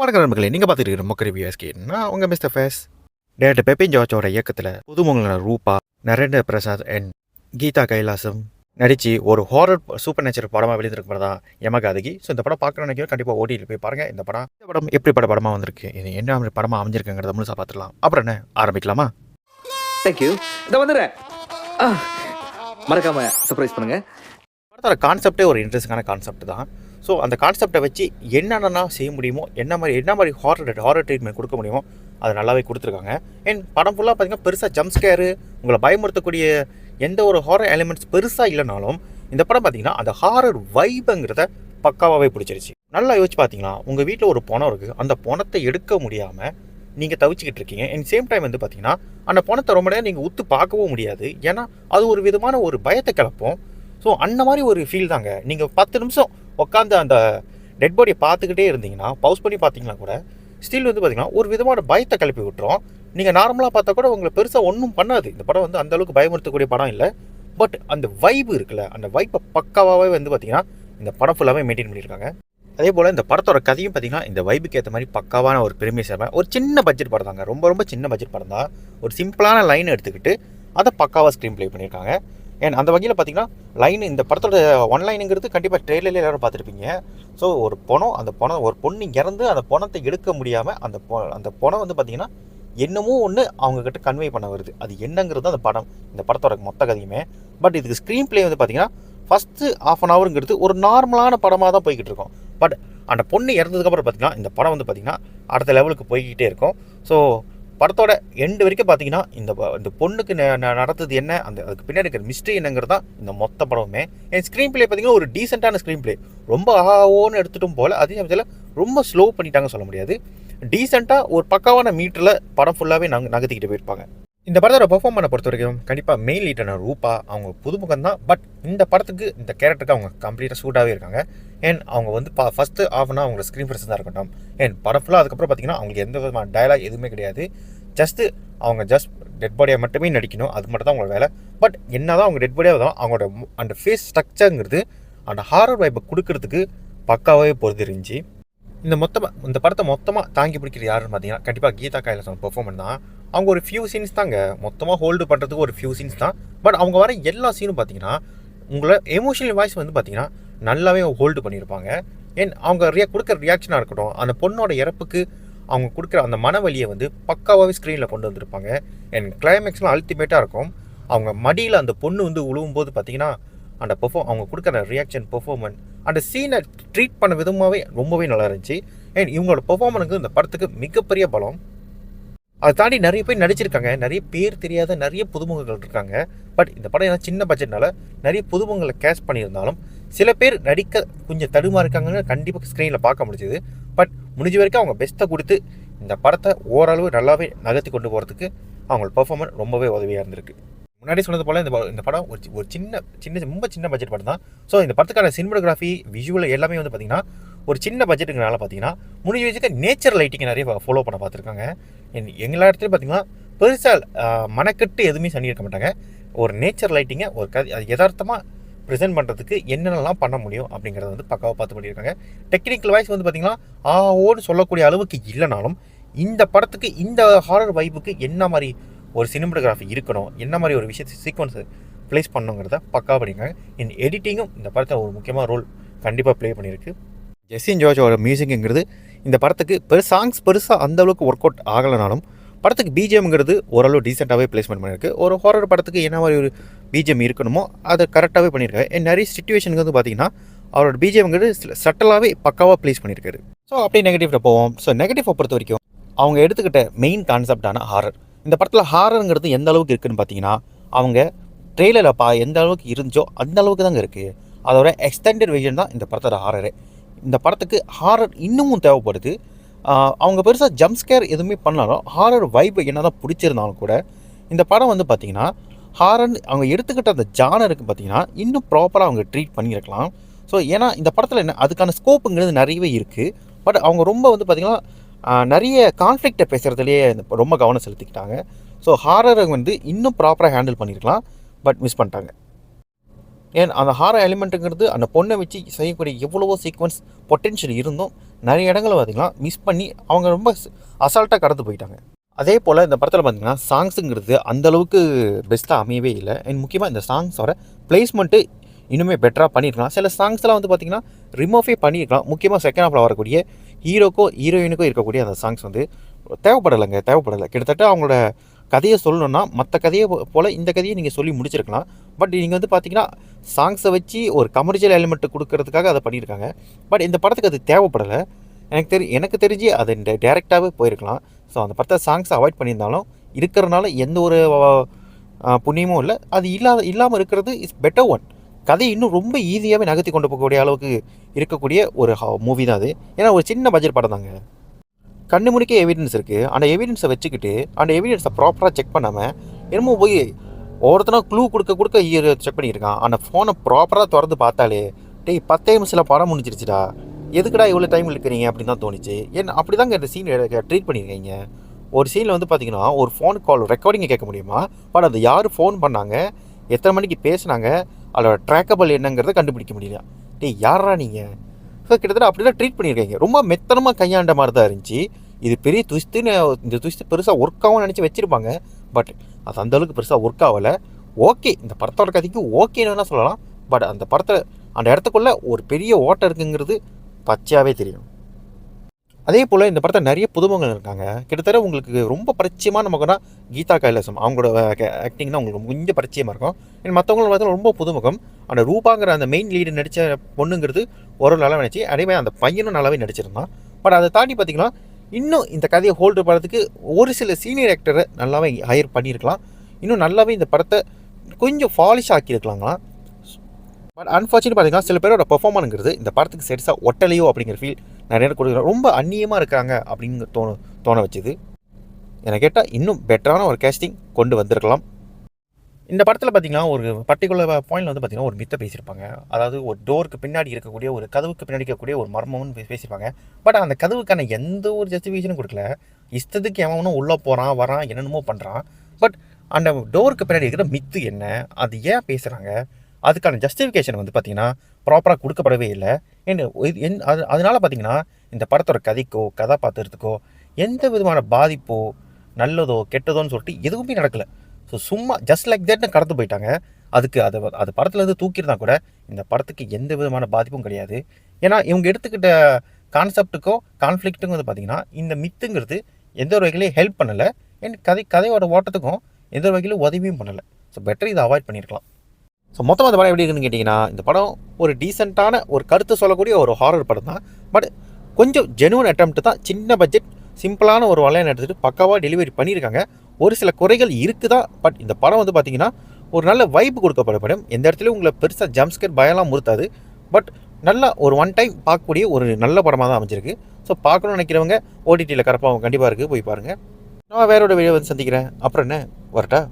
வணக்கம் நண்பர்களே, நீங்கள் பார்த்துட்டு இருக்கிற மொக்க ரிவ்யூ எஸ்கே. நான் உங்கள் மிஸ்டர் ஃபேஸ். டேரக்டர் பெப்பின் ஜார்ஜோட இயக்கத்தில் புதுமுகங்களான ரூபா, நரேந்திர பிரசாத் அண்ட் கீதா கைலாசம் நடித்து ஒரு ஹாரர் சூப்பர் நேச்சுரல் படமாக வெளியிருக்க படம் தான் யமகாதகி. ஸோ இந்த படம் பார்க்கணும்னு நினைக்கிறேன். கண்டிப்பாக ஓடியில் போய் பாருங்கள். இந்த படம் எப்படிப்பட்ட படமாக வந்திருக்கு, இது என்ன மாதிரி படமாக அமைஞ்சிருக்குங்கிறத முழுசாக பார்த்துக்கலாம். அப்புறம் என்ன ஆரம்பிக்கலாமா? தேங்க்யூ. இதை வந்துடுறேன். மறக்காம சர்ப்ரைஸ் பண்ணுங்க. படத்தோட கான்செப்டே ஒரு இன்ட்ரெஸ்டிங்கான கான்செப்ட் தான். ஸோ அந்த கான்செப்டை வச்சு என்னென்னா செய்ய முடியுமோ, என்ன மாதிரி ஹாரர் ட்ரீட்மெண்ட் கொடுக்க முடியுமோ அதை நல்லாவே கொடுத்துருக்காங்க. அண்ட் படம் ஃபுல்லாக பார்த்திங்கன்னா பெருசாக ஜம்ப் ஸ்கேரு, உங்களை பயமுறுத்தக்கூடிய எந்த ஒரு ஹாரர் எலிமெண்ட்ஸ் பெருசாக இல்லைனாலும் இந்த படம் பார்த்திங்கன்னா அந்த ஹாரர் வைபுங்கிறத பக்காவாகவே பிடிச்சிருச்சு. நல்லா யோசிச்சு பார்த்தீங்கன்னா, உங்கள் வீட்டில் ஒரு பணம் இருக்குது, அந்த பணத்தை எடுக்க முடியாமல் நீங்கள் தவிச்சிக்கிட்டு இருக்கீங்க. அண்ட் சேம் டைம் வந்து பார்த்திங்கன்னா அந்த பணத்தை ரொம்ப நேரம் நீங்கள் உத்து பார்க்கவும் முடியாது. ஏன்னா அது ஒரு விதமான ஒரு பயத்தை கிளப்போம். ஸோ அந்த மாதிரி ஒரு ஃபீல் தாங்க. நீங்கள் 10 நிமிஷம் உட்காந்து அந்த டெட் பாடியை பார்த்துக்கிட்டே இருந்தீங்கன்னா, பவுஸ் பண்ணி பார்த்தீங்கன்னா கூட ஸ்டில் வந்து பார்த்திங்கன்னா ஒரு விதமான பயத்தை கிளப்பி விட்டுரும். நீங்கள் நார்மலாக பார்த்தா கூட உங்களை பெருசாக ஒன்றும் பண்ணாது. இந்த படம் வந்து அந்தளவுக்கு பயமுறுத்தக்கூடிய படம் இல்லை. பட் அந்த வைப்பு இருக்குல்ல, அந்த வைப்பை பக்காவாகவே வந்து பார்த்திங்கன்னா இந்த படம் ஃபுல்லாகவே மெயின்டைன் பண்ணியிருக்காங்க. அதே போல் இந்த படத்தோட கதையும் பார்த்திங்கன்னா இந்த வைப்புக்கு ஏற்ற மாதிரி பக்காவான ஒரு பெருமை சேர்ப்பேன். ஒரு சின்ன பட்ஜெட் படம் தாங்க, ரொம்ப சின்ன பட்ஜெட் படம் தான். ஒரு சிம்பிளான லைன் எடுத்துக்கிட்டு அதை பக்காவாக ஸ்க்ரீன் ப்ளே பண்ணியிருக்காங்க. ஏன் அந்த வகையில் பார்த்திங்கன்னா லைன், இந்த படத்தோட ஒன்லைனுங்கிறது கண்டிப்பாக ட்ரெயிலரில் எல்லோரும் பார்த்துருப்பீங்க. ஸோ ஒரு பொண்ணு இறந்து அந்த பணத்தை எடுக்க முடியாமல் அந்த பணம் வந்து பார்த்திங்கன்னா என்னமோ ஒன்று அவங்கக்கிட்ட கன்வே பண்ண வருது. அது என்னங்கிறது அந்த படம், இந்த படத்தோட மொத்த கதையுமே. பட் இதுக்கு ஸ்க்ரீன் ப்ளே வந்து பார்த்திங்கன்னா ஃபஸ்ட்டு ½ அன் ஹவருங்கிறது ஒரு நார்மலான படமாக தான் போய்கிட்டு இருக்கும். பட் அந்த பொண்ணு இறந்ததுக்கப்புறம் பார்த்திங்கன்னா இந்த படம் வந்து பார்த்திங்கன்னா அடுத்த லெவலுக்கு போய்கிட்டே இருக்கும். ஸோ படத்தோட எண்டு வரைக்கும் பார்த்தீங்கன்னா இந்த பொண்ணுக்கு நடந்தது என்ன, அதுக்கு பின்னாடி இருக்கிற மிஸ்ட்ரி என்னங்கிறது தான் இந்த மொத்த படமுமே. என் ஸ்க்ரீன் ப்ளே பார்த்தீங்கன்னா ஒரு டீசெண்டான ஸ்க்ரீன் ப்ளே, ரொம்ப ஆவோன்னு எடுத்துட்டும் போல், அதே சமயத்தில் ரொம்ப ஸ்லோ பண்ணிட்டாங்க சொல்ல முடியாது. டீசெண்டாக ஒரு பக்காவான மீட்டரில் படம் ஃபுல்லாகவே நகர்த்திக்கிட்டு போயிருப்பாங்க. இந்த படத்தோட பெர்ஃபார்ம் பண்ண பொறுத்த வரைக்கும் கண்டிப்பாக மெயின் லீடான ரூபா அவங்க புதுமுகம் தான். பட் இந்த படத்துக்கு இந்த கேரக்டருக்கு அவங்க கம்ப்ளீட்டாக சூட்டாகவே இருக்காங்க. ஏன் அவங்க வந்து ஃபஸ்ட்டு ஆஃப்னா அவங்களோட ஸ்க்ரீன் ப்ரெசன்ஸ் தான் இருக்கட்டும். ஏன் படம் ஃபுல்லாக அதுக்கப்புறம் பார்த்திங்கன்னா அவங்களுக்கு எந்த விதமான டயலாக் எதுவுமே கிடையாது. அவங்க டெட் பாடியாக மட்டுமே நடிக்கணும், அது மட்டும் தான் அவங்களோட வேலை. பட் என்ன தான் அவங்க டெட் பாடியாக தான் அவங்களோட அந்த ஃபேஸ் ஸ்ட்ரக்சருங்கிறது அந்த ஹாரர் வைப்பை கொடுக்கறதுக்கு பக்காவே பொறுத்திருந்துச்சு. இந்த படத்தை மொத்தமாக தாங்கி பிடிக்கிறது யாருன்னு பார்த்தீங்கன்னா கண்டிப்பாக கீதா கைலாசம் பெர்ஃபார்மன்ஸ் தான். அவங்க ஒரு ஃபியூ சீன்ஸ் தாங்க, மொத்தமாக ஹோல்டு பண்ணுறதுக்கு ஒரு ஃபியூ சீன்ஸ் தான். பட் அவங்க வர எல்லா சீனும் பார்த்தீங்கன்னா உங்களை எமோஷனல் வாய்ஸ் வந்து பார்த்தீங்கன்னா நல்லாவே ஹோல்டு பண்ணியிருப்பாங்க. ஏன் அவங்க கொடுக்குற ரியாக்ஷனாக இருக்கட்டும், அந்த பொண்ணோட இறப்புக்கு அவங்க கொடுக்குற அந்த மனவலியை வந்து பக்காவாகவே ஸ்க்ரீனில் கொண்டு வந்திருப்பாங்க. என் கிளைமேக்ஸ்லாம் அல்டிமேட்டாக இருக்கும். அவங்க மடியில் அந்த பொண்ணு வந்து உழுவும்போது பார்த்தீங்கன்னா அந்த அவங்க கொடுக்குற ரியாக்ஷன், பெர்ஃபார்மன்ஸ், அந்த சீனை ட்ரீட் பண்ண விதமாகவே ரொம்பவே நல்லா இருந்துச்சு. அண்ட் இவங்களோட பெர்ஃபார்மன்ஸுக்கு இந்த படத்துக்கு மிகப்பெரிய பலம். அதை தாண்டி நிறைய பேர் நடிச்சிருக்காங்க, நிறைய பேர் தெரியாத நிறைய புதுமுகங்கள் இருக்காங்க. பட் இந்த படம் ஏன்னா சின்ன பட்ஜெட்னால நிறைய புதுமுகங்களை கேஷ் பண்ணியிருந்தாலும் சில பேர் நடிக்க கொஞ்சம் தடுமா இருக்காங்கன்னு கண்டிப்பாக ஸ்க்ரீனில் பார்க்க முடிஞ்சுது. பட் முடிஞ்ச வரைக்கும் அவங்க பெஸ்ட்டை கொடுத்து இந்த படத்தை ஓரளவு நல்லாவே நகர்த்தி கொண்டு போகிறதுக்கு அவங்களோட பெர்ஃபார்மன்ஸ் ரொம்பவே உதவியாக இருந்திருக்கு. முன்னாடி சொன்னது போல் இந்த படம் ஒரு ரொம்ப சின்ன பட்ஜெட் படம் தான். ஸோ இந்த படத்துக்கான சினிமோகிராஃபி, விஷுவல் எல்லாமே வந்து பார்த்திங்கன்னா ஒரு சின்ன பட்ஜெட்டுங்கிறனால பார்த்தீங்கன்னா முடிஞ்ச வச்சுக்க நேச்சர் லைட்டிங்கை நிறைய ஃபாலோ பண்ண பார்த்துருக்காங்க. எல்லா இடத்துலையும் பார்த்திங்கன்னா பெருசாக மனக்கட்டு எதுவுமே பண்ணியிருக்க மாட்டாங்க. ஒரு நேச்சர் லைட்டிங்கை ஒரு அது யதார்த்தமாக ப்ரெசென்ட் பண்ணுறதுக்கு என்னென்னலாம் பண்ண முடியும் அப்படிங்கிறத வந்து பக்காவாக பார்த்து பண்ணியிருக்காங்க. டெக்னிக்கல் வைஸ் வந்து பார்த்திங்கன்னா ஓன்னு சொல்லக்கூடிய அளவுக்கு இல்லைனாலும் இந்த படத்துக்கு இந்த ஹாரர் வைப்புக்கு என்ன மாதிரி ஒரு சினிமோகிராஃபி இருக்கணும், என்ன மாதிரி ஒரு விஷயத்தை சீக்வன்ஸை ப்ளேஸ் பண்ணுங்கிறத பக்காவாக பண்ணியிருக்காங்க. இந்த எடிட்டிங்கும் இந்த படத்தை ஒரு முக்கியமான ரோல் கண்டிப்பாக ப்ளே பண்ணியிருக்கு. ஜெஸ்ஸின் ஜார்ஜோட மியூசிக்குங்கிறது இந்த படத்துக்கு சாங்ஸ் பெருசாக அந்தளவுக்கு ஒர்க் அவுட் ஆகலைனாலும் படத்துக்கு பிஜிஎம்ங்கிறது ஓரளவு டீசெண்டாகவே பிளேஸ்மெண்ட் பண்ணியிருக்கு. ஒரு ஹாரர் படத்துக்கு என்ன மாதிரி ஒரு பிஜிஎம் இருக்கணுமோ அதை கரெக்டாகவே பண்ணியிருக்காரு. நிறைய சிச்சுவேஷனுக்கு வந்து பார்த்திங்கன்னா அவரோட பிஜிஎம்ங்கிறது சட்டலாகவே பக்காவாக ப்ளேஸ் பண்ணியிருக்காரு. ஸோ அப்படியே நெகட்டிவில் போவோம். ஸோ நெகட்டிவை பொறுத்த வரைக்கும் அவங்க எடுத்துக்கிட்ட மெயின் கான்செப்டான ஹாரர், இந்த படத்தில் ஹாரருங்கிறது எந்த அளவுக்கு இருக்குதுன்னு பார்த்தீங்கன்னா அவங்க ட்ரெய்லரில் எந்த அளவுக்கு இருந்துச்சோ அந்த அளவுக்கு தாங்க இருக்குது. அதோட எக்ஸ்டெண்டட் வெர்ஷன் தான் இந்த படத்தோட ஹாரரு. இந்த படத்துக்கு ஹாரர் இன்னமும் தேவைப்படுது. அவங்க பெருசாக ஜம்ப் ஸ்கேர் எதுவுமே பண்ணாலும் ஹாரர் வைப் என்ன தான் பிடிச்சிருந்தாலும் கூட இந்த படம் வந்து பார்த்திங்கன்னா ஹாரர் அவங்க எடுத்துக்கிட்ட அந்த ஜானருக்கு பார்த்திங்கன்னா இன்னும் ப்ராப்பராக அவங்க ட்ரீட் பண்ணியிருக்கலாம். ஸோ ஏன்னா இந்த படத்தில் என்ன அதுக்கான ஸ்கோப்புங்கிறது நிறையவே இருக்குது. பட் அவங்க ரொம்ப வந்து பார்த்திங்கன்னா நிறைய கான்ஃப்ளிக்டை பேசுகிறதுலேயே ரொம்ப கவனம் செலுத்திக்கிட்டாங்க. ஸோ ஹாரரை வந்து இன்னும் ப்ராப்பராக ஹேண்டில் பண்ணியிருக்கலாம், பட் மிஸ் பண்ணிட்டாங்க. ஏன் அந்த ஹாரர் எலிமெண்ட்டுங்கிறது அந்த பொண்ணை வச்சு செய்யக்கூடிய எவ்வளவோ சீக்வன்ஸ் பொட்டென்ஷியல் இருந்தும் நிறைய இடங்களை பார்த்திங்கன்னா மிஸ் பண்ணி அவங்க ரொம்ப அசால்ட்டாக கடந்து போயிட்டாங்க. அதே போல் இந்த படத்தில் பார்த்திங்கன்னா சாங்ஸுங்கிறது அந்தளவுக்கு பெஸ்ட்டாக அமையவே இல்லை. அண்ட் முக்கியமாக இந்த சாங்ஸோட பிளேஸ்மெண்ட்டு இன்னுமே பெட்டராக பண்ணியிருக்கலாம். சில சாங்ஸ்லாம் வந்து பார்த்திங்கன்னா ரிமூவே பண்ணியிருக்கலாம். முக்கியமாக செகண்ட் ஹாஃபில் வரக்கூடிய ஹீரோக்கோ ஹீரோயினுக்கோ இருக்கக்கூடிய அந்த சாங்ஸ் வந்து தேவைப்படலை. கிட்டத்தட்ட அவங்களோட கதையை சொல்லணுன்னா மற்ற கதையை போல் இந்த கதையை நீங்கள் சொல்லி முடிச்சிருக்கலாம். பட் நீங்கள் வந்து பார்த்தீங்கன்னா சாங்ஸை வச்சு ஒரு கமர்ஷியல் எலிமெண்ட்டு கொடுக்கறதுக்காக அதை பண்ணியிருக்காங்க. பட் இந்த படத்துக்கு அது தேவைப்படலை. எனக்கு தெரிஞ்சு அது டேரெக்டாகவே போயிருக்கலாம். ஸோ அந்த படத்தை சாங்ஸை அவாய்ட் பண்ணியிருந்தாலும் இருக்கிறனால எந்த ஒரு புண்ணியமும் இல்லை. அது இல்லாமல் இருக்கிறது இஸ் பெட்டர் ஒன். கதை இன்னும் ரொம்ப ஈஸியாகவே நகர்த்தி கொண்டு போகக்கூடிய அளவுக்கு இருக்கக்கூடிய ஒரு மூவி தான் அது. ஏன்னா ஒரு சின்ன பட்ஜெட் படம் தாங்க. கண்ணு முன்னுக்கே எவிடன்ஸ் இருக்குது. அந்த எவிடன்ஸை வச்சுக்கிட்டு அந்த எவிடன்ஸை ப்ராப்பராக செக் பண்ணாமல் என்னமோ போய் ஒவ்வொருத்தனா க்ளூ கொடுக்க செக் பண்ணியிருக்கான். அந்த ஃபோனை ப்ராப்பராக திறந்து பார்த்தாலே 10 நிமிஷத்தில் படம் முடிஞ்சிருச்சுடா, எதுக்குடா இவ்வளோ டைம் இருக்கிறீங்க அப்படின்னு தான் தோணுச்சு. ஏன்னா அப்படி தாங்க இந்த சீன் ட்ரீட் பண்ணியிருக்கீங்க. ஒரு சீனில் வந்து பார்த்தீங்கன்னா ஒரு ஃபோன் கால் ரெக்கார்டிங்கை கேட்க முடியுமா? பட் அது யார் ஃபோன் பண்ணாங்க, எத்தனை மணிக்கு பேசுனாங்க, அதோட ட்ராக்கபிள் என்னங்கிறத கண்டுபிடிக்க முடியல. யாரா நீங்கள்? ஸோ கிட்டத்தட்ட அப்படி தான் ட்ரீட் பண்ணியிருக்கீங்க. ரொம்ப மெத்தனமாக கையாண்ட மாதிரி தான் இருந்துச்சு. இது பெரிய ட்விஸ்ட்டுன்னு இந்த ட்விஸ்ட்டு பெருசாக ஒர்க் ஆகும்னு நினச்சி வச்சுருப்பாங்க. பட் அது அந்தளவுக்கு பெருசாக ஒர்க் ஆகலை. ஓகே, இந்த படத்தோட கதைக்கு ஓகேன்னு வேணால் சொல்லலாம். பட் அந்த படத்தில் அந்த இடத்துக்குள்ளே ஒரு பெரிய ஓட்டம் இருக்குங்கிறது பச்சையாகவே தெரியும். அதே போல் இந்த படத்தில் நிறைய புதுமுகங்கள் இருக்காங்க. கிட்டத்தட்ட உங்களுக்கு ரொம்ப பரிச்சயமான முகம்னா கீதா கைலாசம். அவங்களோட ஆக்டிங் தான் உங்களுக்கு கொஞ்சம் பரிச்சயமாக இருக்கும். மற்றவங்கள பார்த்தா ரொம்ப புதுமுகம். அந்த ரூபாங்கிற அந்த மெயின் லீடு நடித்த பொண்ணுங்கிறது ஒரு நல்லா நினச்சி, அதேமாதிரி அந்த பையனும் நல்லாவே நடிச்சிருந்தான். பட் அதை தாண்டி பார்த்திங்கன்னா இன்னும் இந்த கதையை ஹோல்டு பண்ணுறதுக்கு ஒரு சில சீனியர் ஆக்டரை நல்லாவே ஹையர் பண்ணியிருக்கலாம். இன்னும் நல்லாவே இந்த படத்தை கொஞ்சம் ஃபாலிஷ் ஆக்கியிருக்கலாங்களா. பட் அன்ஃபார்ச்சுனேட் பார்த்திங்கன்னா சில பேரோட பெர்ஃபார்மன்ஸுங்கிறது இந்த படத்துக்கு செட்ஸாக ஒட்டலையோ அப்படிங்கிற ஃபீல் நிறைய கொடுக்குறோம். ரொம்ப அந்நியமாக இருக்காங்க அப்படின்னு தோண வச்சுது. எனக்கு கேட்டால் இன்னும் பெட்டரான ஒரு கேஸ்டிங் கொண்டு வந்திருக்கலாம். இந்த படத்தில் பார்த்திங்கன்னா ஒரு பர்டிகுலர் பாயிண்டில் வந்து பார்த்திங்கன்னா ஒரு மித்தை பேசியிருப்பாங்க. அதாவது ஒரு டோருக்கு பின்னாடி இருக்கக்கூடிய ஒரு கதவுக்கு பின்னாடி இருக்கக்கூடிய ஒரு மர்மம்னு பேசியிருப்பாங்க. பட் அந்த கதவுக்கான எந்த ஒரு ஜஸ்டிஃபிகேஷனும் கொடுக்கல. இஷ்டத்துக்கு எவனும் உள்ளே போகிறான் வரான் என்னென்னமோ பண்ணுறான். பட் அந்த டோருக்கு பின்னாடி இருக்கிற மித்து என்ன, அது ஏன் பேசுகிறாங்க, அதுக்கான ஜஸ்டிஃபிகேஷன் வந்து பார்த்திங்கன்னா ப்ராப்பராக கொடுக்கப்படவே இல்லை. அதனால் பார்த்திங்கன்னா இந்த படத்தோட கதைக்கோ கதாபாத்திரத்துக்கோ எந்த விதமான பாதிப்போ நல்லதோ கெட்டதோன்னு சொல்லிட்டு எதுவுமே நடக்கலை. ஸோ சும்மா ஜஸ்ட் லைக் தேட்னு கடந்து போயிட்டாங்க. அதுக்கு அது படத்துலேருந்து தூக்கியிருந்தா கூட இந்த படத்துக்கு எந்த விதமான பாதிப்பும் கிடையாது. ஏன்னா இவங்க எடுத்துக்கிட்ட கான்செப்ட்டுக்கோ கான்ஃப்ளிக்ட்டுக்கும் வந்து பார்த்திங்கன்னா இந்த மித்துங்கிறது எந்த ஒரு வகையிலையும் ஹெல்ப் பண்ணலை. கதையோட ஓட்டத்துக்கும் எந்த ஒரு வகையிலும் உதவியும் பண்ணலை. ஸோ பெட்டர் இதை அவாய்ட் பண்ணியிருக்கலாம். ஸோ மொத்தமாக இந்த படம் எப்படி இருக்குன்னு கேட்டிங்கன்னா, இந்த படம் ஒரு டீசெண்டான ஒரு கருத்து சொல்லக்கூடிய ஒரு ஹாரர் படம் தான். பட் கொஞ்சம் ஜெனுவன் அட்டெம்ப்ட் தான். சின்ன பட்ஜெட் சிம்பிளான ஒரு வலையை எடுத்துகிட்டு பக்காவாக டெலிவரி பண்ணியிருக்காங்க. ஒரு சில குறைகள் இருக்குதா. பட் இந்த படம் வந்து பார்த்திங்கன்னா ஒரு நல்ல வைப்பு கொடுக்கப்பட படம். எந்த இடத்துலையும் உங்களை பெருசாக ஜம்ப்ஸ்கேர் பயம்லாம் முறுத்தாது. பட் நல்லா ஒரு ஒன் டைம் பார்க்கக்கூடிய ஒரு நல்ல படமாக தான் அமைஞ்சிருக்கு. ஸோ பார்க்கணும்னு நினைக்கிறவங்க ஓடிடியில் கண்டிப்பாக இருக்குது, போய் பாருங்கள். நான் வேறோட வீடியோ வந்து சந்திக்கிறேன். அப்புறம் என்ன, வரட்டா?